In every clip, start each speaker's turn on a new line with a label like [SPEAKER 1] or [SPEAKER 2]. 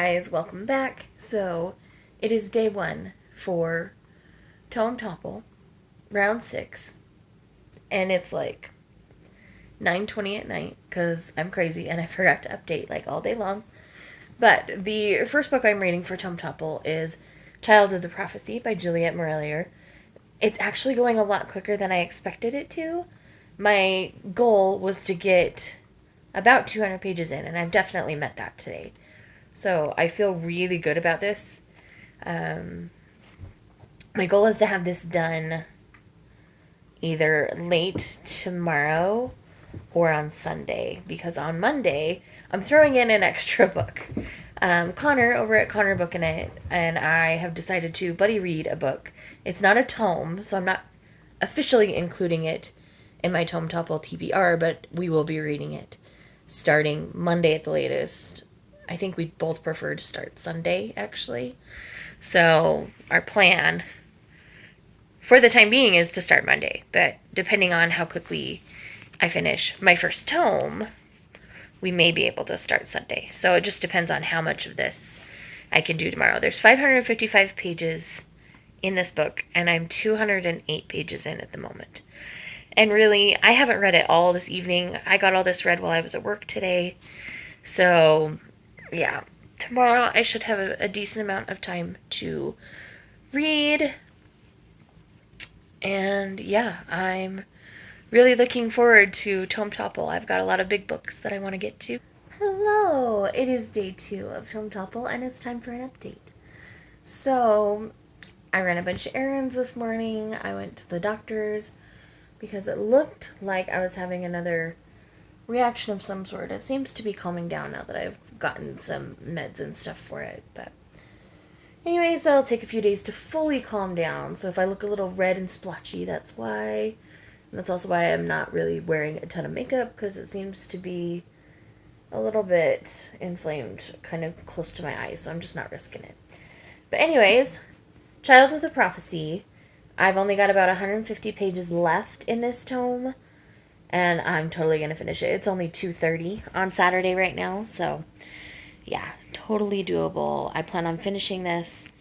[SPEAKER 1] guys, welcome back. So, it is day 1 for Tome Topple, round 6, and it's like 9:20 at night, because I'm crazy and I forgot to update like all day long. But the first book I'm reading for Tome Topple is Child of the Prophecy by Juliet Morellier. It's actually going a lot quicker than I expected it to. My goal was to get about 200 pages in, and I've definitely met that today. So I feel really good about this. My goal is to have this done either late tomorrow or on Sunday, because on Monday I'm throwing in an extra book. Connor over at Connor Book in It and I have decided to buddy read a book. It's not a tome, so I'm not officially including it in my Tome Topple TBR, but we will be reading it starting Monday at the latest. I think we both prefer to start Sunday, actually. So our plan for the time being is to start Monday, but depending on how quickly I finish my first tome, we may be able to start Sunday. So it just depends on how much of this I can do tomorrow. There's 555 pages in this book, and I'm 208 pages in at the moment. And really, I haven't read it all this evening. I got all this read while I was at work today. So, yeah. Tomorrow I should have a decent amount of time to read. And yeah, I'm really looking forward to Tome Topple. I've got a lot of big books that I want to get to. Hello! It is day 2 of Tome Topple, and it's time for an update. So, I ran a bunch of errands this morning. I went to the doctor's because it looked like I was having another reaction of some sort. It seems to be calming down now that I've gotten some meds and stuff for it. But anyways, that'll take a few days to fully calm down. So if I look a little red and splotchy, that's why. And that's also why I'm not really wearing a ton of makeup, because it seems to be a little bit inflamed kind of close to my eyes. So I'm just not risking it. But anyways, Child of the Prophecy. I've only got about 150 pages left in this tome, and I'm totally going to finish it. It's only 2:30 on Saturday right now, so yeah, totally doable. I plan on finishing this,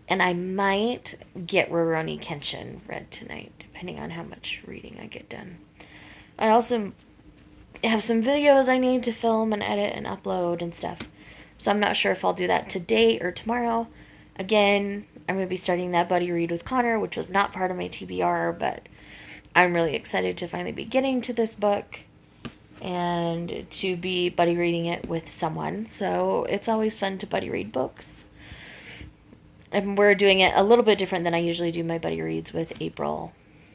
[SPEAKER 1] and I might get Rurouni Kenshin read tonight, depending on how much reading I get done. I also have some videos I need to film and edit and upload and stuff, so I'm not sure if I'll do that today or tomorrow. Again, I'm going to be starting that buddy read with Connor, which was not part of my TBR, but I'm really excited to finally be getting to this book and to be buddy reading it with someone. So it's always fun to buddy read books. And we're doing it a little bit different than I usually do my buddy reads with April.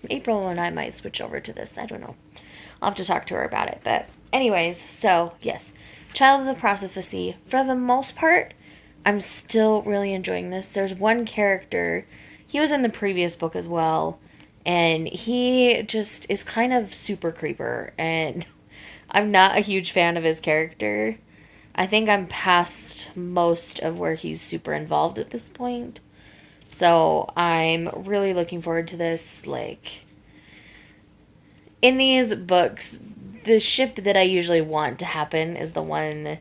[SPEAKER 1] April and I might switch over to this. I don't know. I'll have to talk to her about it. But anyways, so yes, Child of the Prophecy. For the most part, I'm still really enjoying this. There's one character, he was in the previous book as well, and he just is kind of super creeper, and I'm not a huge fan of his character. I think I'm past most of where he's super involved at this point. So I'm really looking forward to this. Like, in these books, the ship that I usually want to happen is the one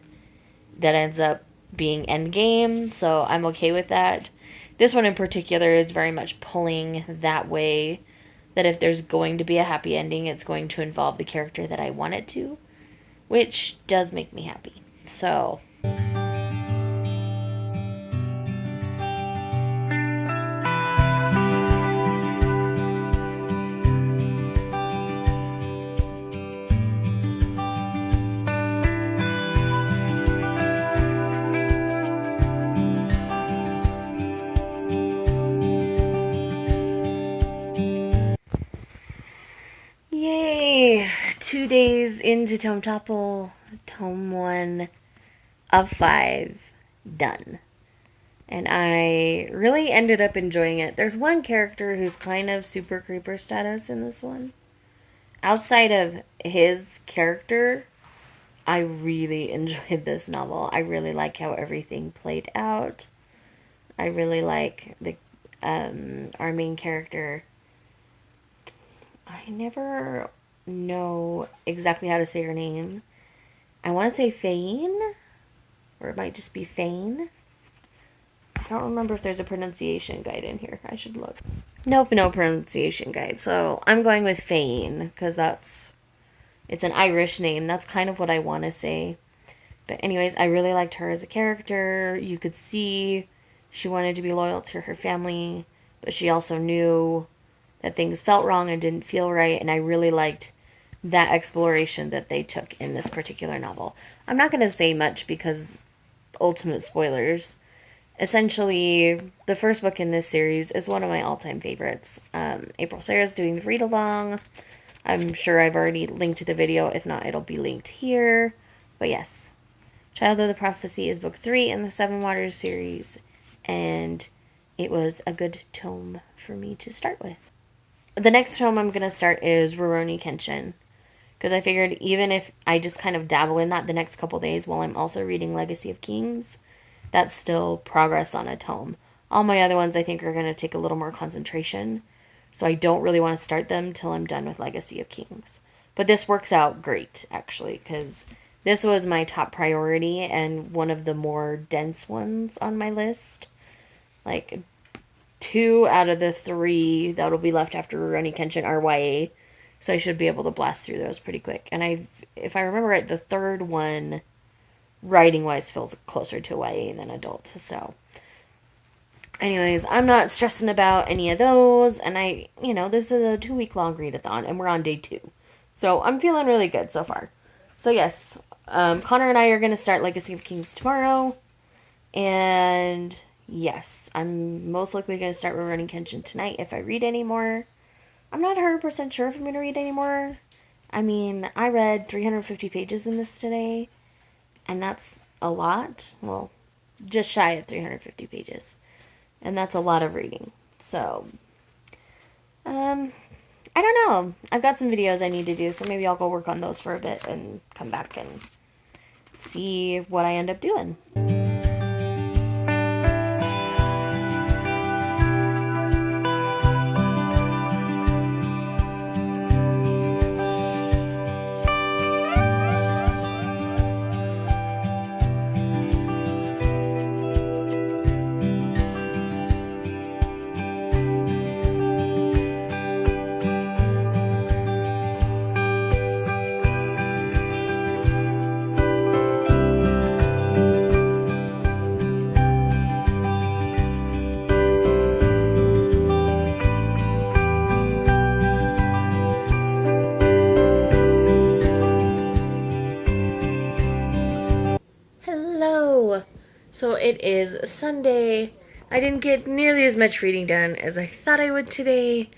[SPEAKER 1] that ends up being endgame, so I'm okay with that. This one in particular is very much pulling that way, that if there's going to be a happy ending, it's going to involve the character that I want it to, which does make me happy. So yay! 2 days into Tome Topple, Tome 1 of 5 done. And I really ended up enjoying it. There's one character who's kind of super creeper status in this one. Outside of his character, I really enjoyed this novel. I really like how everything played out. I really like the our main character. I never know exactly how to say her name. I want to say Faye. Or it might just be Fane. I don't remember if there's a pronunciation guide in here. I should look. Nope, no pronunciation guide. So I'm going with Fane because it's an Irish name. That's kind of what I want to say. But anyways, I really liked her as a character. You could see she wanted to be loyal to her family, but she also knew that things felt wrong and didn't feel right. And I really liked that exploration that they took in this particular novel. I'm not going to say much because ultimate spoilers. Essentially, the first book in this series is one of my all-time favorites. April Sarah's doing the read-along. I'm sure I've already linked the video. If not, it'll be linked here. But yes, Child of the Prophecy is book 3 in the Seven Waters series, and it was a good tome for me to start with. The next tome I'm going to start is Rurouni Kenshin, because I figured even if I just kind of dabble in that the next couple days while I'm also reading Legacy of Kings, that's still progress on a tome. All my other ones I think are going to take a little more concentration, so I don't really want to start them till I'm done with Legacy of Kings. But this works out great, actually, because this was my top priority and one of the more dense ones on my list. Like, 2 out of the 3 that'll be left after Rurouni Kenshin are YA, so I should be able to blast through those pretty quick. And if I remember right, the third one, writing-wise, feels closer to YA than adult. So, anyways, I'm not stressing about any of those. And this is a 2-week-long readathon, and we're on day 2. So, I'm feeling really good so far. So, yes, Connor and I are going to start Legacy of Kings tomorrow. And, yes, I'm most likely going to start Rurouni Kenshin tonight if I read any more. I'm not 100% sure if I'm going to read any more. I mean, I read 350 pages in this today. And that's a lot. Well, just shy of 350 pages. And that's a lot of reading. So, I don't know. I've got some videos I need to do, so maybe I'll go work on those for a bit and come back and see what I end up doing. So it is Sunday. I didn't get nearly as much reading done as I thought I would today,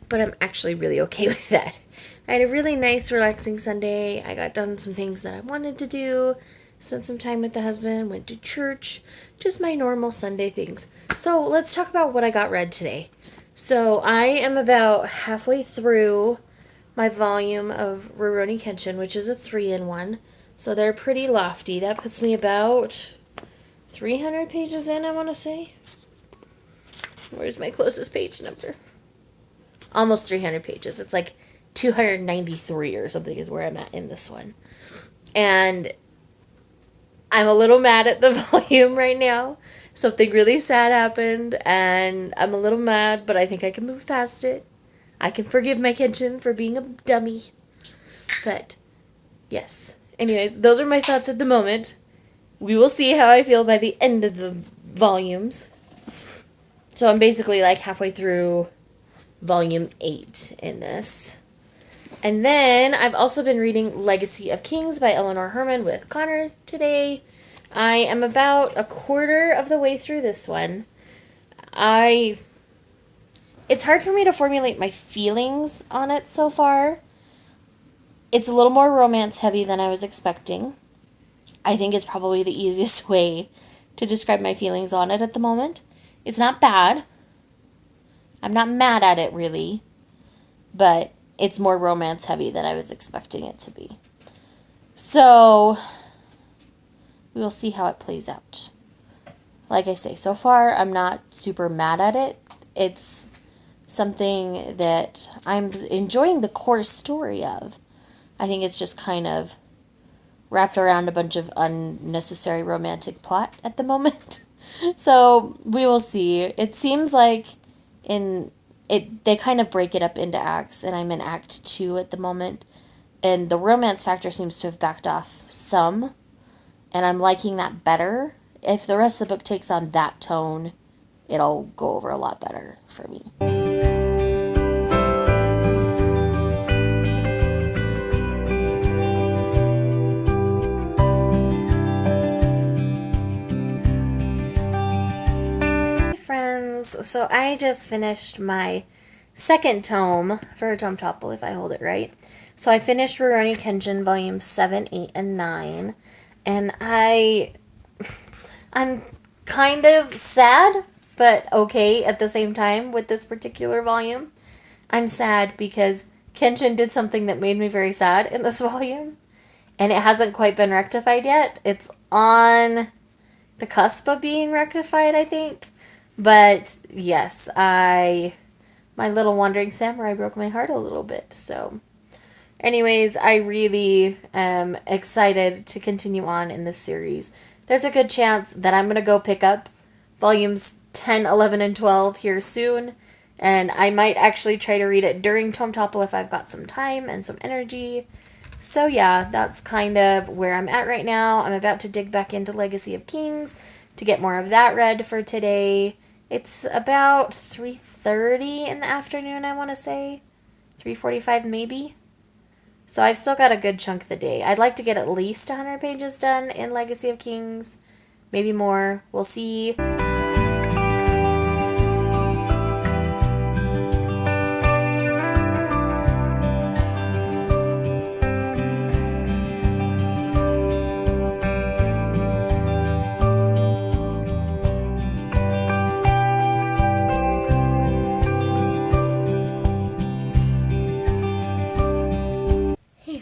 [SPEAKER 1] but I'm actually really okay with that. I had a really nice, relaxing Sunday. I got done some things that I wanted to do, spent some time with the husband, went to church, just my normal Sunday things. So let's talk about what I got read today. So I am about halfway through my volume of Rurouni Kenshin, which is a 3-in-1. So they're pretty lofty. That puts me about 300 pages in, I want to say. Where's my closest page number? Almost 300 pages. It's like 293 or something is where I'm at in this one. And I'm a little mad at the volume right now. Something really sad happened, and I'm a little mad, but I think I can move past it. I can forgive my Kenshin for being a dummy. But, yes. Anyways, those are my thoughts at the moment. We will see how I feel by the end of the volumes. So I'm basically like halfway through volume 8 in this. And then I've also been reading Legacy of Kings by Eleanor Herman with Connor today. I am about a quarter of the way through this one. It's hard for me to formulate my feelings on it so far. It's a little more romance heavy than I was expecting. I think is probably the easiest way to describe my feelings on it at the moment. It's not bad. I'm not mad at it, really. But it's more romance heavy than I was expecting it to be. So, we will see how it plays out. Like I say, so far, I'm not super mad at it. It's something that I'm enjoying the core story of. I think it's just kind of wrapped around a bunch of unnecessary romantic plot at the moment. So we will see. It seems like they kind of break it up into acts, and I'm in act 2 at the moment. And the romance factor seems to have backed off some, and I'm liking that better. If the rest of the book takes on that tone, it'll go over a lot better for me. Friends, so I just finished my second tome for Tome Topple, if I hold it right. So I finished Rurouni Kenshin volumes 7, 8, and 9, and I'm kind of sad, but okay at the same time with this particular volume. I'm sad because Kenshin did something that made me very sad in this volume, and it hasn't quite been rectified yet. It's on the cusp of being rectified, I think. But yes, my little wandering samurai broke my heart a little bit. So anyways, I really am excited to continue on in this series. There's a good chance that I'm going to go pick up volumes 10, 11, and 12 here soon. And I might actually try to read it during Tome Topple if I've got some time and some energy. So yeah, that's kind of where I'm at right now. I'm about to dig back into Legacy of Kings to get more of that read for today. It's about 3:30 in the afternoon, I want to say. 3:45 maybe. So I've still got a good chunk of the day. I'd like to get at least 100 pages done in Legacy of Kings. Maybe more. We'll see.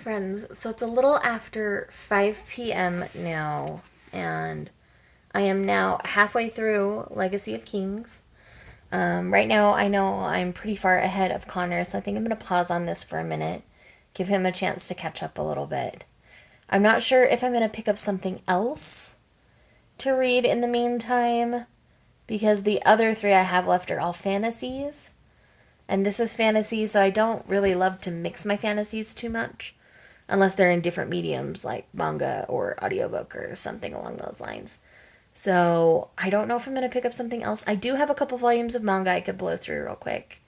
[SPEAKER 1] Friends, so it's a little after 5 p.m. now, and I am now halfway through Legacy of Kings. Right now, I know I'm pretty far ahead of Connor, so I think I'm going to pause on this for a minute, give him a chance to catch up a little bit. I'm not sure if I'm going to pick up something else to read in the meantime, because the other 3 I have left are all fantasies, and this is fantasy, so I don't really love to mix my fantasies too much. Unless they're in different mediums like manga or audiobook or something along those lines. So I don't know if I'm going to pick up something else. I do have a couple volumes of manga I could blow through real quick.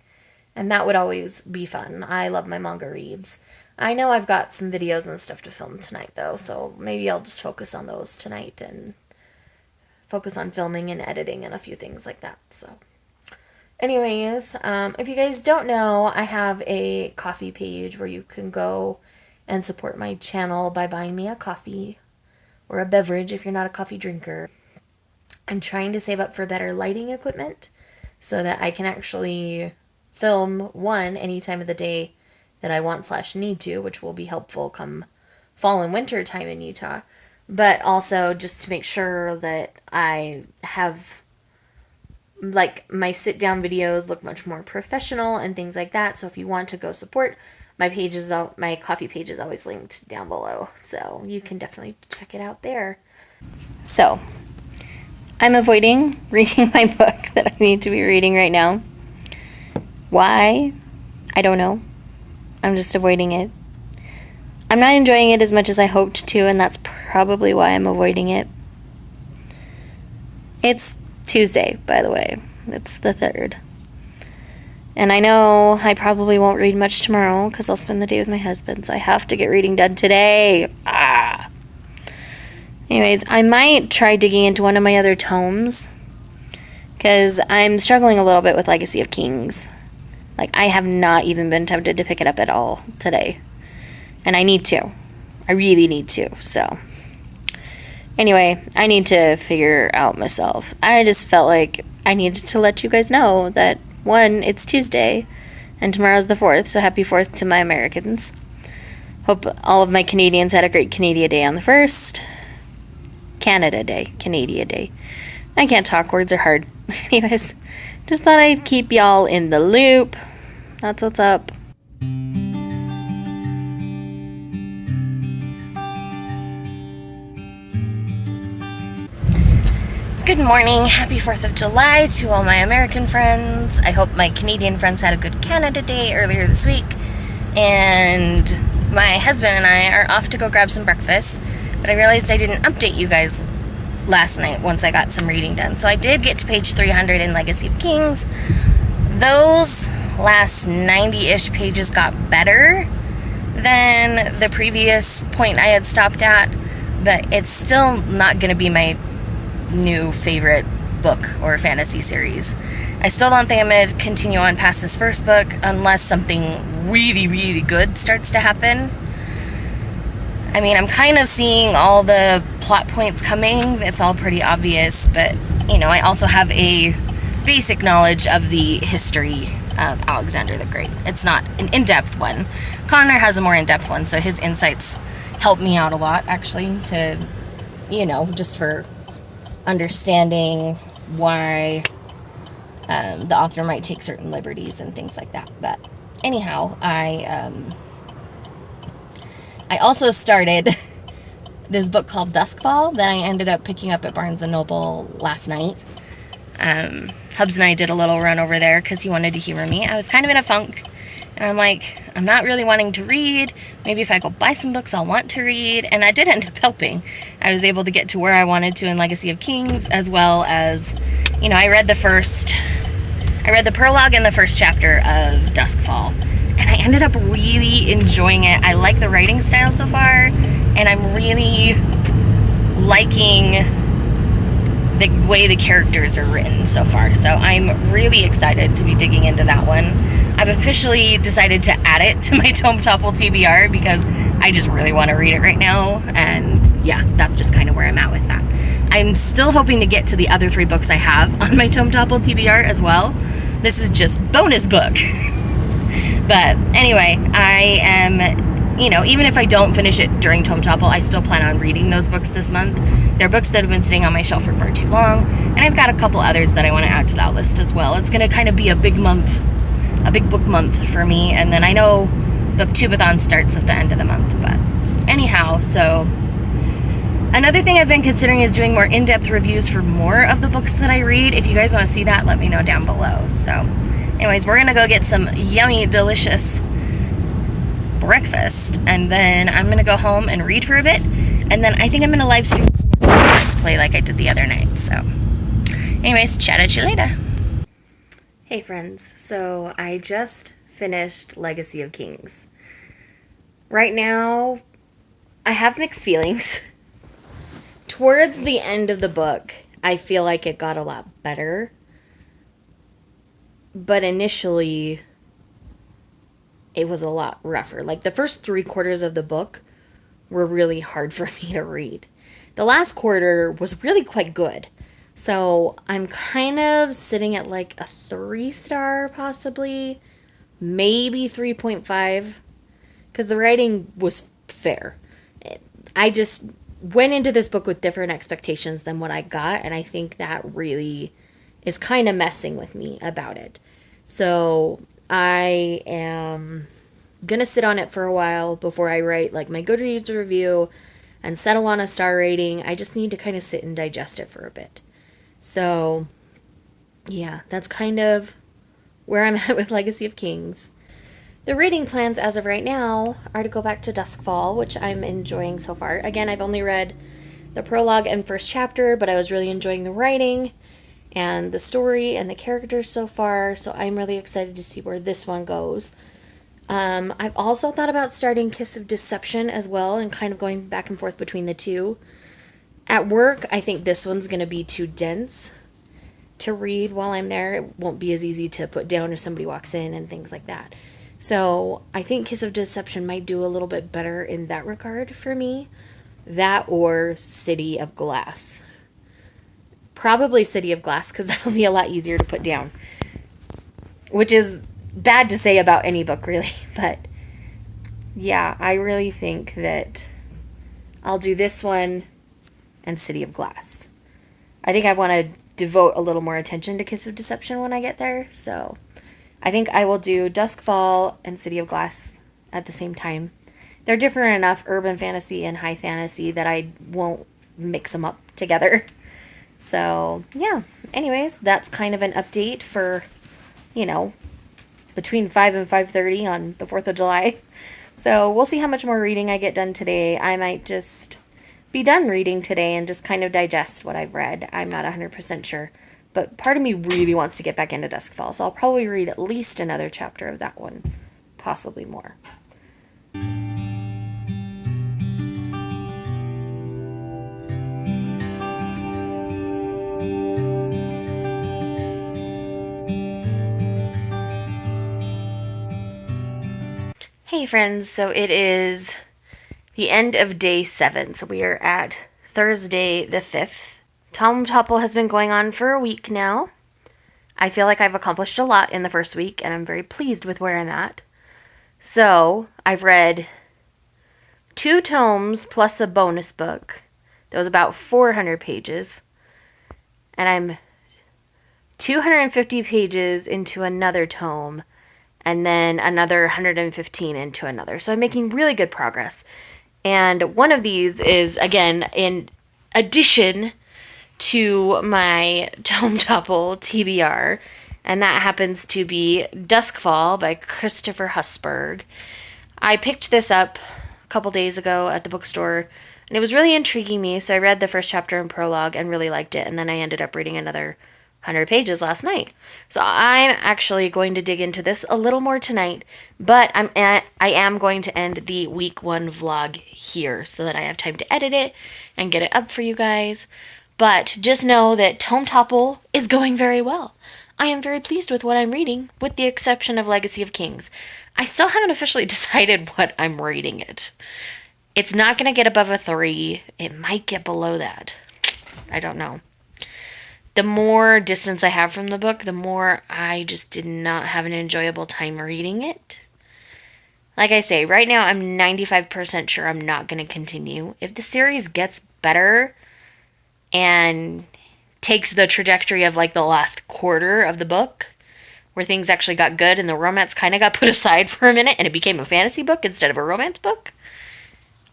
[SPEAKER 1] And that would always be fun. I love my manga reads. I know I've got some videos and stuff to film tonight though. So maybe I'll just focus on those tonight and focus on filming and editing and a few things like that. So anyways, if you guys don't know, I have a coffee page where you can go and support my channel by buying me a coffee or a beverage if you're not a coffee drinker. I'm trying to save up for better lighting equipment so that I can actually film any time of the day that I want / need to, which will be helpful come fall and winter time in Utah. But also just to make sure that I have my sit down videos look much more professional and things like that. So if you want to go support, my coffee page is always linked down below, so you can definitely check it out there. So, I'm avoiding reading my book that I need to be reading right now. Why? I don't know. I'm just avoiding it. I'm not enjoying it as much as I hoped to, and that's probably why I'm avoiding it. It's Tuesday, by the way. It's the 3rd. And I know I probably won't read much tomorrow because I'll spend the day with my husband, so I have to get reading done today. Anyways, I might try digging into one of my other tomes because I'm struggling a little bit with Legacy of Kings. I have not even been tempted to pick it up at all today. And I need to. I really need to, so. Anyway, I need to figure out myself. I just felt like I needed to let you guys know that it's Tuesday, and tomorrow's the 4th, so happy 4th to my Americans. Hope all of my Canadians had a great Canada Day on the 1st. Canada Day. Canada Day. I can't talk, words are hard. Anyways, just thought I'd keep y'all in the loop. That's what's up. Good morning. Happy 4th of July to all my American friends. I hope my Canadian friends had a good Canada Day earlier this week. And my husband and I are off to go grab some breakfast, but I realized I didn't update you guys last night once I got some reading done. So I did get to page 300 in Legacy of Kings. Those last 90-ish pages got better than the previous point I had stopped at, but it's still not going to be my new favorite book or fantasy series. I still don't think I'm going to continue on past this first book unless something really, really good starts to happen. I mean, I'm kind of seeing all the plot points coming. It's all pretty obvious, but, I also have a basic knowledge of the history of Alexander the Great. It's not an in-depth one. Connor has a more in-depth one, so his insights help me out a lot, actually, to, just for understanding why the author might take certain liberties and things like that. But anyhow, I also started this book called Duskfall that I ended up picking up at Barnes & Noble last night. Hubs and I did a little run over there because he wanted to humor me. I was kind of in a funk, and I'm like, I'm not really wanting to read. Maybe if I go buy some books I'll want to read, and that did end up helping. I was able to get to where I wanted to in Legacy of Kings, as well as, I read the prologue and the first chapter of Duskfall, and I ended up really enjoying it. I like the writing style so far, and I'm really liking the way the characters are written so far. So I'm really excited to be digging into that one. I've officially decided to add it to my Tome Topple TBR because I just really want to read it right now. And yeah, that's just kind of where I'm at with that. I'm still hoping to get to the other 3 books I have on my Tome Topple TBR as well. This is just bonus book. But anyway, I am, even if I don't finish it during Tome Topple, I still plan on reading those books this month. They're books that have been sitting on my shelf for far too long, and I've got a couple others that I want to add to that list as well. It's going to kind of be a big book month for me, and then I know Booktubeathon starts at the end of the month. But anyhow, so another thing I've been considering is doing more in-depth reviews for more of the books that I read. If you guys want to see that, let me know down below. So anyways, we're going to go get some yummy, delicious breakfast, and then I'm going to go home and read for a bit, and then I think I'm going to live stream Let's Play like I did the other night. So anyways, chat at you later. Hey friends, so I just finished Legacy of Kings. Right now, I have mixed feelings. Towards the end of the book, I feel like it got a lot better. But initially, it was a lot rougher. Like, the first 3/4 of the book were really hard for me to read. The last quarter was really quite good. So I'm kind of sitting at like a 3-star possibly, maybe 3.5, because the writing was fair. I just went into this book with different expectations than what I got, and I think that really is kind of messing with me about it. So I am gonna sit on it for a while before I write like my Goodreads review and settle on a star rating. I just need to kind of sit and digest it for a bit. So yeah, that's kind of where I'm at with Legacy of Kings. The reading plans as of right now are to go back to Duskfall, which I'm enjoying so far. Again, I've only read the prologue and first chapter, but I was really enjoying the writing and the story and the characters so far, so I'm really excited to see where this one goes. I've also thought about starting Kiss of Deception as well and kind of going back and forth between the two. At work, I think this one's going to be too dense to read while I'm there. It won't be as easy to put down if somebody walks in and things like that. So I think Kiss of Deception might do a little bit better in that regard for me. That or City of Glass. Probably City of Glass, because that'll be a lot easier to put down. Which is bad to say about any book, really. But yeah, I really think that I'll do this one and City of Glass. I think I want to devote a little more attention to Kiss of Deception when I get there. So I think I will do Duskfall and City of Glass at the same time. They're different enough, urban fantasy and high fantasy, that I won't mix them up together. So, yeah. Anyways, that's kind of an update for, you know, between 5 and 5:30 on the 4th of July. So, we'll see how much more reading I get done today. I might just be done reading today and just kind of digest what I've read. I'm not 100% sure. But part of me really wants to get back into Duskfall, so I'll probably read at least another chapter of that one, possibly more. Hey friends, so it is the end of day 7, so we are at Thursday the 5th. Tome Topple has been going on for a week now. I feel like I've accomplished a lot in the first week, and I'm very pleased with where I'm at. So, I've read 2 tomes plus a bonus book that was about 400 pages, and I'm 250 pages into another tome, and then another 115 into another. So I'm making really good progress. And one of these is, again, in addition to my Tome Topple TBR, and that happens to be Duskfall by Christopher Husberg. I picked this up a couple days ago at the bookstore, and it was really intriguing me, so I read the first chapter and prologue and really liked it, and then I ended up reading another 100 pages last night. So I'm actually going to dig into this a little more tonight, but I am going to end the week 1 vlog here so that I have time to edit it and get it up for you guys. But just know that Tome Topple is going very well. I am very pleased with what I'm reading, with the exception of Legacy of Kings. I still haven't officially decided what I'm rating it. It's not going to get above a 3. It might get below that. I don't know. The more distance I have from the book, the more I just did not have an enjoyable time reading it. Like I say, right now I'm 95% sure I'm not going to continue. If the series gets better and takes the trajectory of like the last quarter of the book, where things actually got good and the romance kind of got put aside for a minute and it became a fantasy book instead of a romance book,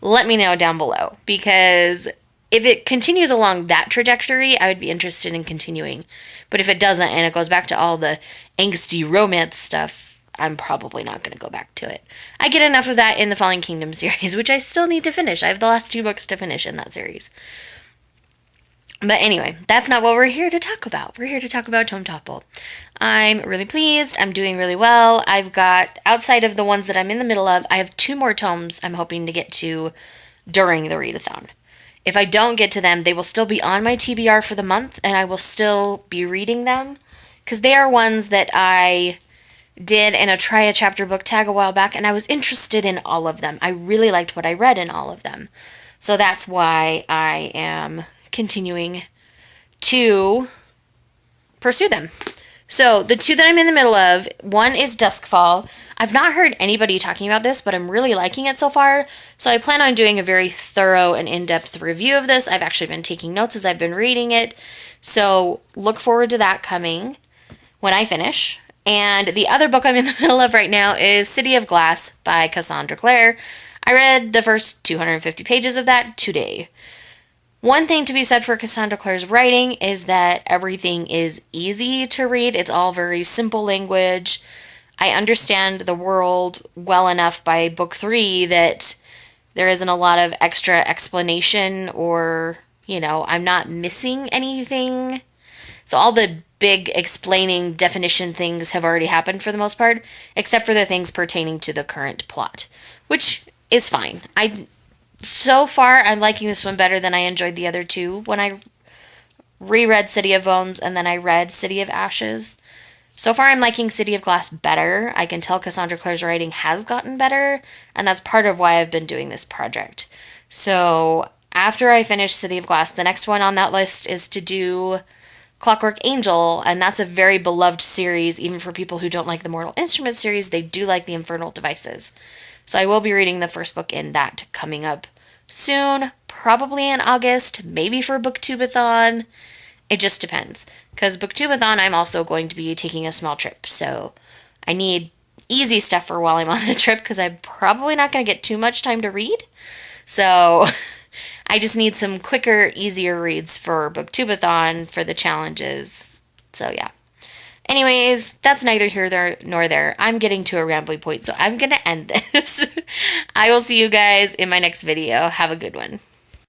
[SPEAKER 1] let me know down below, because if it continues along that trajectory, I would be interested in continuing. But if it doesn't and it goes back to all the angsty romance stuff, I'm probably not going to go back to it. I get enough of that in the Fallen Kingdom series, which I still need to finish. I have the last 2 books to finish in that series. But anyway, that's not what we're here to talk about. We're here to talk about Tome Topple. I'm really pleased. I'm doing really well. I've got, outside of the ones that I'm in the middle of, I have 2 more tomes I'm hoping to get to during the readathon. If I don't get to them, they will still be on my TBR for the month, and I will still be reading them, because they are ones that I did in a try a chapter book tag a while back, and I was interested in all of them. I really liked what I read in all of them. So that's why I am continuing to pursue them. So the 2 that I'm in the middle of, one is Duskfall. I've not heard anybody talking about this, but I'm really liking it so far. So I plan on doing a very thorough and in-depth review of this. I've actually been taking notes as I've been reading it. So look forward to that coming when I finish. And the other book I'm in the middle of right now is City of Glass by Cassandra Clare. I read the first 250 pages of that today. One thing to be said for Cassandra Clare's writing is that everything is easy to read. It's all very simple language. I understand the world well enough by book 3 that there isn't a lot of extra explanation or, I'm not missing anything. So all the big explaining definition things have already happened for the most part, except for the things pertaining to the current plot, which is fine. So far, I'm liking this one better than I enjoyed the other 2 when I reread City of Bones and then I read City of Ashes. So far, I'm liking City of Glass better. I can tell Cassandra Clare's writing has gotten better, and that's part of why I've been doing this project. So after I finish City of Glass, the next one on that list is to do Clockwork Angel, and that's a very beloved series, even for people who don't like the Mortal Instruments series. They do like the Infernal Devices. So I will be reading the first book in that coming up soon, probably in August, maybe for Booktubeathon. It just depends. Because Booktubeathon, I'm also going to be taking a small trip, so I need easy stuff for while I'm on the trip, because I'm probably not going to get too much time to read. So I just need some quicker, easier reads for Booktubeathon for the challenges. So yeah. Anyways, that's neither here nor there. I'm getting to a rambling point, so I'm going to end this. I will see you guys in my next video. Have a good one.